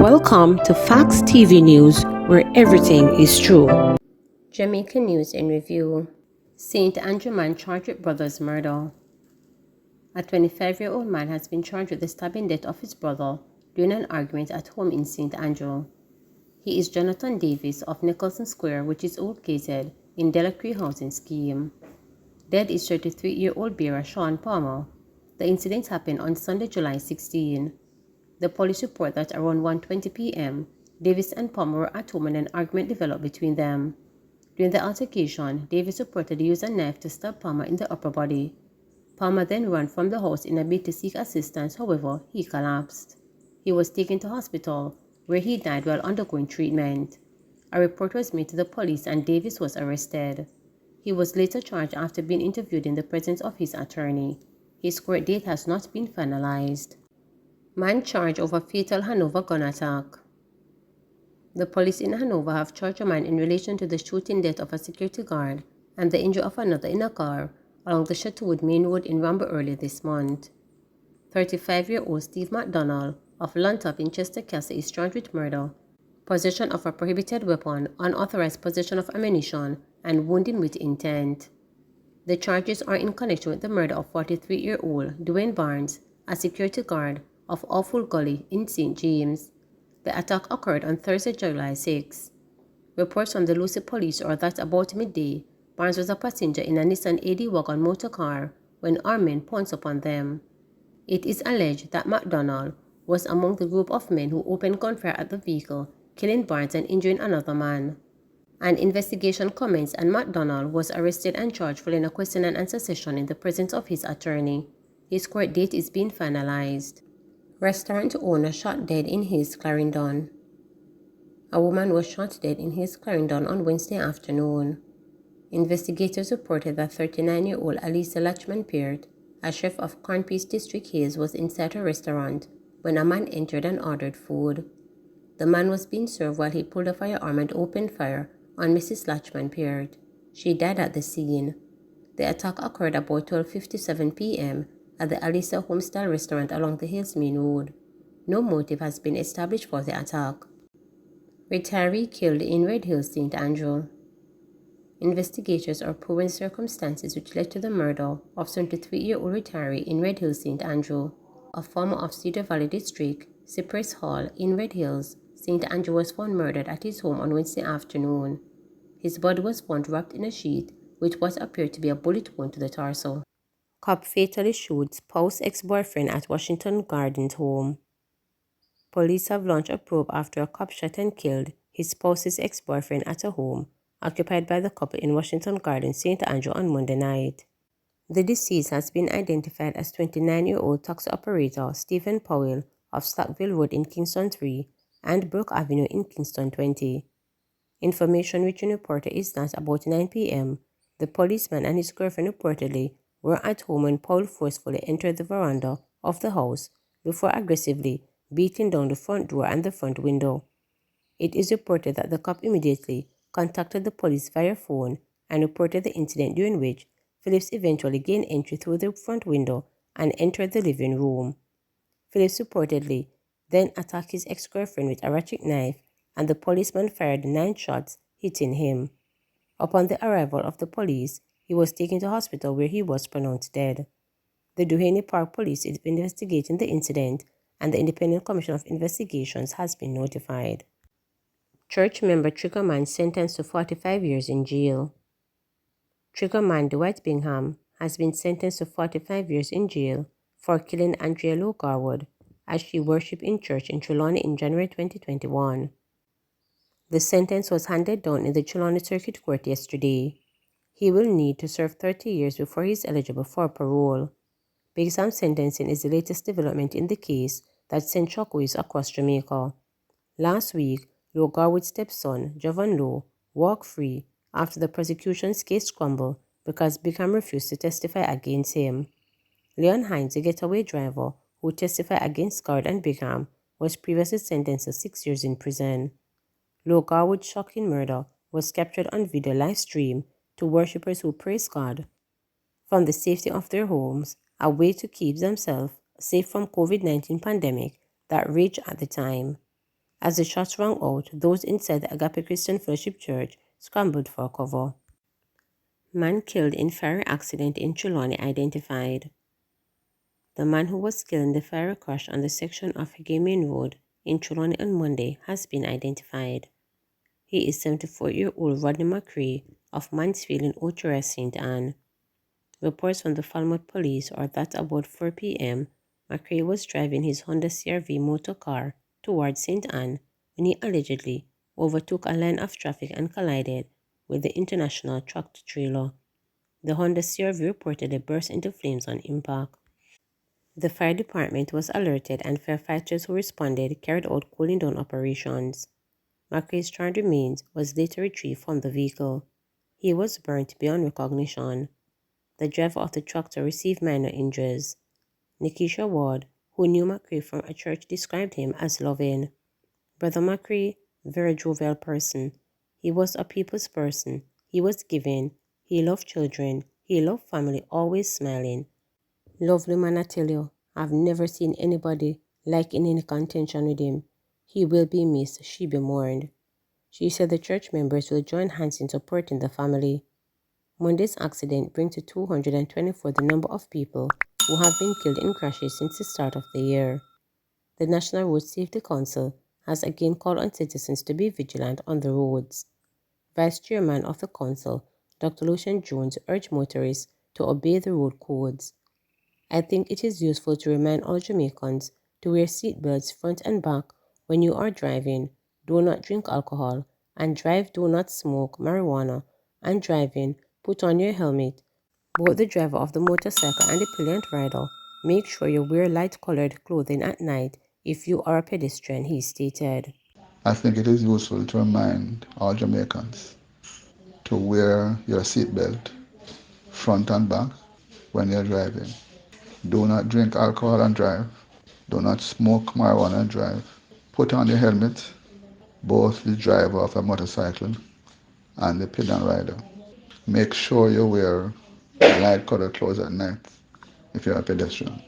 Welcome to Facts TV News, where everything is true. Jamaica News in Review. St. Andrew man charged with brother's murder. A 25-year-old man has been charged with the stabbing death of his brother during an argument at home in St. Andrew. He is Jonathan Davis of Nicholson Square, which is located in Delacree housing scheme. Dead is 33-year-old bearer Sean Palmer. The incident happened on Sunday, July 16. The police report that around 1:20 p.m., Davis and Palmer were at home when an argument developed between them. During the altercation, Davis reportedly used a knife to stab Palmer in the upper body. Palmer then ran from the house in a bid to seek assistance, however, he collapsed. He was taken to hospital, where he died while undergoing treatment. A report was made to the police and Davis was arrested. He was later charged after being interviewed in the presence of his attorney. His court date has not been finalized. Man charged over fatal Hanover gun attack. The police in Hanover have charged a man in relation to the shooting death of a security guard and the injury of another in a car along the Shetwood Main Road in Rambo earlier this month. 35-year-old Steve McDonald of Luntop in Chester Castle is charged with murder, possession of a prohibited weapon, unauthorized possession of ammunition, and wounding with intent. The charges are in connection with the murder of 43-year-old Dwayne Barnes, a security guard of Awful Gully in St. James. The attack occurred on Thursday, July 6. Reports from the Lucy police are that about midday, Barnes was a passenger in a Nissan AD wagon motor car when armed men pounced upon them. It is alleged that McDonald was among the group of men who opened gunfire at the vehicle, killing Barnes and injuring another man. An investigation commenced and McDonald was arrested and charged following a question and answer session in the presence of his attorney. His court date is being finalized. Restaurant owner shot dead in his Clarendon. A woman was shot dead in his Clarendon on Wednesday afternoon. Investigators reported that 39-year-old Alisa Latchman-Peart, a chef of Cornpeace District Hayes, was inside her restaurant when a man entered and ordered food. The man was being served while he pulled a firearm and opened fire on Mrs. Latchman-Peart. She died at the scene. The attack occurred about 12:57 p.m. at the Alisa Homestyle restaurant along the Hills Main Road. No motive has been established for the attack. Retiree killed in Red Hills, St. Andrew. Investigators are probing circumstances which led to the murder of 73-year-old retiree in Red Hills, St. Andrew. A farmer of Cedar Valley District, Cypress Hall, in Red Hills, St. Andrew was found murdered at his home on Wednesday afternoon. His body was found wrapped in a sheet with what appeared to be a bullet wound to the torso. Cop fatally shoots spouse ex-boyfriend at Washington Gardens home. Police have launched a probe after a cop shot and killed his spouse's ex-boyfriend at a home occupied by the couple in Washington Gardens, St. Andrew on Monday night. The deceased has been identified as 29-year-old taxi operator Stephen Powell of Slackville Road in Kingston 3 and Brook Avenue in Kingston 20. Information reaching reporter is that about 9 p.m., the policeman and his girlfriend reportedly were at home when Paul forcefully entered the veranda of the house before aggressively beating down the front door and the front window. It is reported that the cop immediately contacted the police via phone and reported the incident, during which Phillips eventually gained entry through the front window and entered the living room. Phillips reportedly then attacked his ex-girlfriend with a ratchet knife, and the policeman fired 9 shots, hitting him. Upon the arrival of the police, he was taken to hospital where he was pronounced dead. The Duhaney Park Police is investigating the incident, and the Independent Commission of Investigations has been notified. Church member Trigger man sentenced to 45 years in jail. Trigger man Dwight Bingham has been sentenced to 45 years in jail for killing Andrea Lowe Garwood as she worshipped in church in Trelawny in January 2021. The sentence was handed down in the Trelawny Circuit Court yesterday. He will need to serve 30 years before he is eligible for parole. Bingham's sentencing is the latest development in the case that sent shockwaves across Jamaica. Last week, Lowe Garwood's stepson, Jovan Lowe, walked free after the prosecution's case crumbled because Bingham refused to testify against him. Leon Hines, the getaway driver who testified against Garwood and Bingham, was previously sentenced to 6 years in prison. Lowe Garwood's shocking murder was captured on video live stream to worshippers who praise God from the safety of their homes, a way to keep themselves safe from COVID-19 pandemic that raged at the time. As the shots rang out, those inside the Agape Christian Fellowship Church scrambled for cover. Man killed in fire accident in Trelawny identified. The man who was killed in the fire crash on the section of Hanover Road in Trelawny on Monday has been identified. He is 74-year-old Rodney McCrae of Mansfield in Otura, St. Anne. Reports from the Falmouth police are that about 4 p.m., McCrae was driving his Honda CR-V motor car towards St. Anne when he allegedly overtook a line of traffic and collided with the international tractor trailer. The Honda CR-V reportedly burst into flames on impact. The fire department was alerted and firefighters who responded carried out cooling down operations. McCrae's charred remains was later retrieved from the vehicle. He was burnt beyond recognition. The driver of the tractor received minor injuries. Nikisha Ward, who knew McCrae from a church, described him as loving. Brother McCrae, very jovial person. He was a people's person. He was giving. He loved children. He loved family, always smiling. Lovely man, I tell you. I've never seen anybody like in any contention with him. He will be missed, she be mourned. She said the church members will join hands in supporting the family. Monday's accident brings to 224 the number of people who have been killed in crashes since the start of the year. The National Road Safety Council has again called on citizens to be vigilant on the roads. Vice Chairman of the Council, Dr. Lucian Jones, urged motorists to obey the road codes. I think it is useful to remind all Jamaicans to wear seat belts front and back when you are driving, do not drink alcohol, and drive do not smoke marijuana, and driving, put on your helmet. Both the driver of the motorcycle and the pillion rider, make sure you wear light-colored clothing at night if you are a pedestrian, he stated. I think it is useful to remind all Jamaicans to wear your seatbelt front and back when you're driving. Do not drink alcohol and drive. Do not smoke marijuana and drive. Put on your helmet, both the driver of a motorcycle and the pillion rider. Make sure you wear light-colored clothes at night if you're a pedestrian.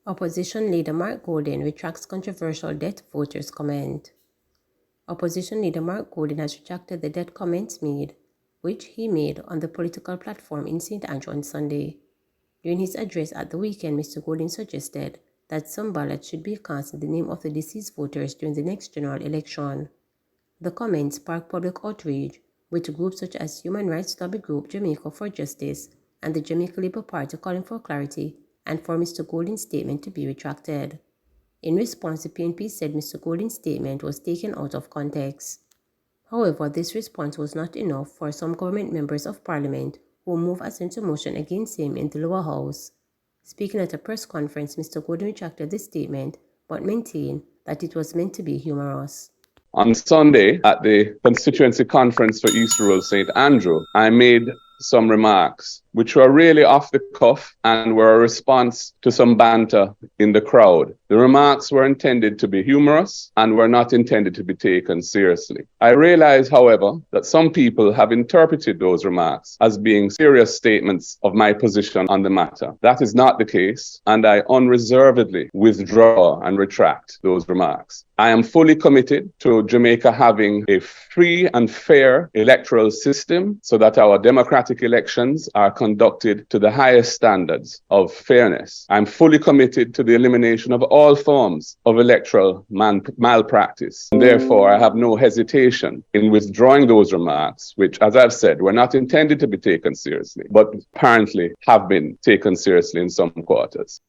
Opposition leader Mark Golden retracts controversial death voters comment. Opposition leader Mark Golden has retracted the death comments which he made on the political platform in St. Andrew on Sunday. During his address at the weekend, Mr. Golden suggested that some ballots should be cast in the name of the deceased voters during the next general election. The comments sparked public outrage, with groups such as human rights lobby group Jamaica for Justice and the Jamaica Labour Party calling for clarity and for Mr. Golden's statement to be retracted. In response, the PNP said Mr. Golden's statement was taken out of context. However, this response was not enough for some government members of parliament who moved assent to motion against him in the lower house. Speaking at a press conference, Mr. Golden retracted the statement but maintained that it was meant to be humorous. On Sunday, at the constituency conference for East Rural St. Andrew, I made some remarks which were really off the cuff and were a response to some banter in the crowd. The remarks were intended to be humorous and were not intended to be taken seriously. I realize, however, that some people have interpreted those remarks as being serious statements of my position on the matter. That is not the case, and I unreservedly withdraw and retract those remarks. I am fully committed to Jamaica having a free and fair electoral system so that our democratic elections are conducted to the highest standards of fairness. I'm fully committed to the elimination of all forms of electoral malpractice. And therefore, I have no hesitation in withdrawing those remarks, which, as I've said, were not intended to be taken seriously, but apparently have been taken seriously in some quarters.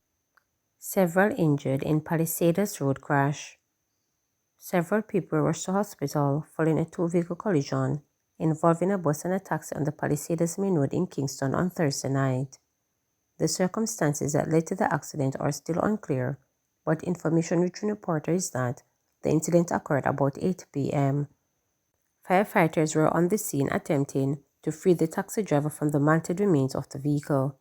Several injured in Palisades road crash. Several people were rushed to hospital following a two-vehicle collision involving a bus and a taxi on the Palisades main road in Kingston on Thursday night. The circumstances that led to the accident are still unclear, but information reaching reporters is that the incident occurred about 8 p.m. Firefighters were on the scene attempting to free the taxi driver from the mangled remains of the vehicle.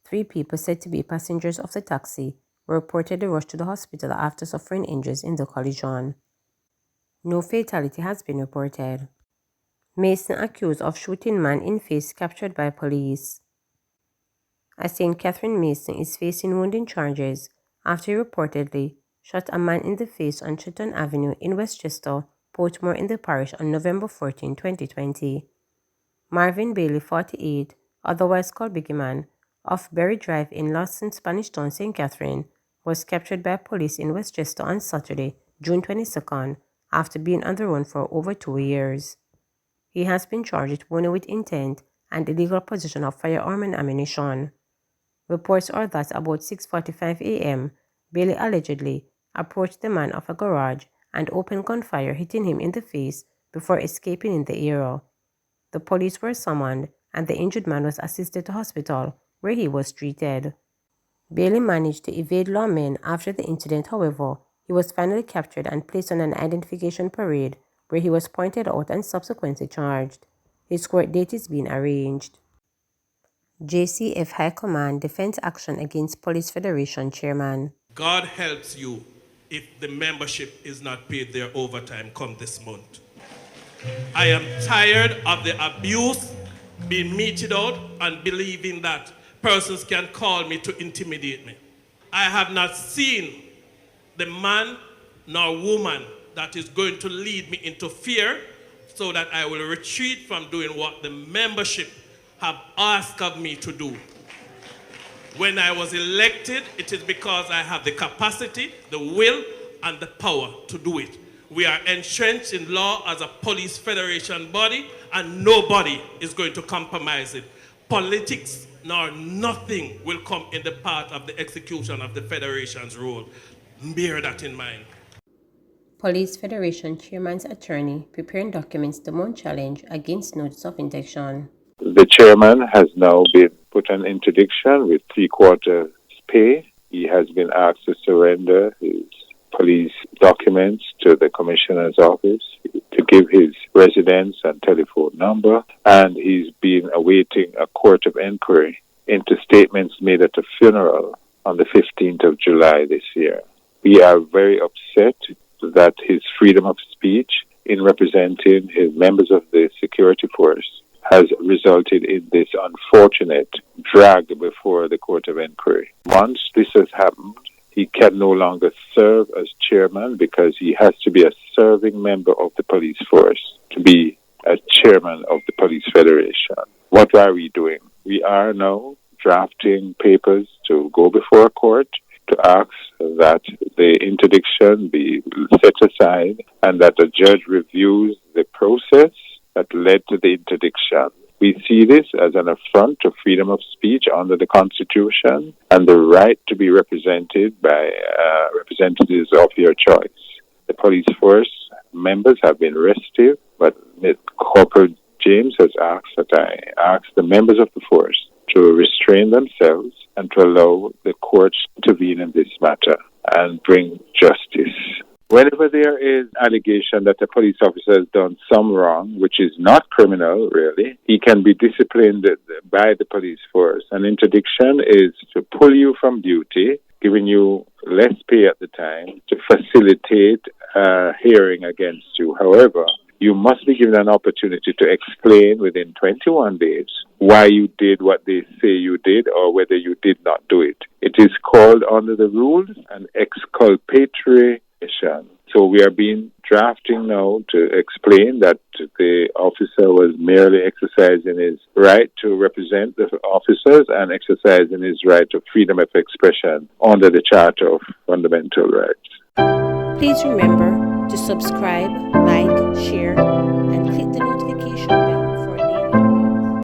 3 people said to be passengers of the taxi were reportedly rushed to the hospital after suffering injuries in the collision. No fatality has been reported. Mason accused of shooting man in face captured by police. A St. Catherine Mason is facing wounding charges after he reportedly shot a man in the face on Chilton Avenue in Westchester, Portmore in the parish on November 14, 2020. Marvin Bailey, 48, otherwise called Biggie Man, of Berry Drive in Lawson, Spanish Town, St. Catherine, was captured by police in Westchester on Saturday, June 22nd, after being on the run for over 2 years. He has been charged with wounding with intent and illegal possession of firearm and ammunition. Reports are that about 6:45 a.m., Bailey allegedly approached the man of a garage and opened gunfire, hitting him in the face before escaping in the air. The police were summoned and the injured man was assisted to hospital, where he was treated. Bailey managed to evade lawmen after the incident. However, he was finally captured and placed on an identification parade, where he was pointed out and subsequently charged. His court date is being arranged. JCF High Command defends action against Police Federation chairman. God helps you if the membership is not paid their overtime come this month. I am tired of the abuse being meted out and believing that persons can call me to intimidate me. I have not seen the man nor woman that is going to lead me into fear so that I will retreat from doing what the membership have asked of me to do. When I was elected, it is because I have the capacity, the will, and the power to do it. We are entrenched in law as a police federation body, and nobody is going to compromise it. Politics nor nothing will come in the path of the execution of the federation's role. Bear that in mind. Police Federation chairman's attorney preparing documents to mount challenge against notice of interdiction. The chairman has now been put on interdiction with 3/4 pay. He has been asked to surrender his police documents to the commissioner's office, to give his residence and telephone number, and he's been awaiting a court of inquiry into statements made at a funeral on the 15th of July this year. We are very upset that his freedom of speech in representing his members of the security force has resulted in this unfortunate drag before the court of inquiry. Once this has happened, he can no longer serve as chairman because he has to be a serving member of the police force to be a chairman of the police federation. What are we doing? We are now drafting papers to go before a court to ask that the interdiction be set aside and that the judge reviews the process that led to the interdiction. We see this as an affront to freedom of speech under the Constitution and the right to be represented by representatives of your choice. The police force members have been restive, but Corporal James has asked that I ask the members of the force to restrain themselves and to allow the courts to intervene in this matter and bring justice. Whenever there is allegation that a police officer has done some wrong, which is not criminal, really, he can be disciplined by the police force. An interdiction is to pull you from duty, giving you less pay at the time, to facilitate a hearing against you. However, you must be given an opportunity to explain within 21 days why you did what they say you did or whether you did not do it. It is called under the rules an exculpatory. So we are drafting now to explain that the officer was merely exercising his right to represent the officers and exercising his right to freedom of expression under the Charter of Fundamental Rights. Please remember to subscribe, like, share, and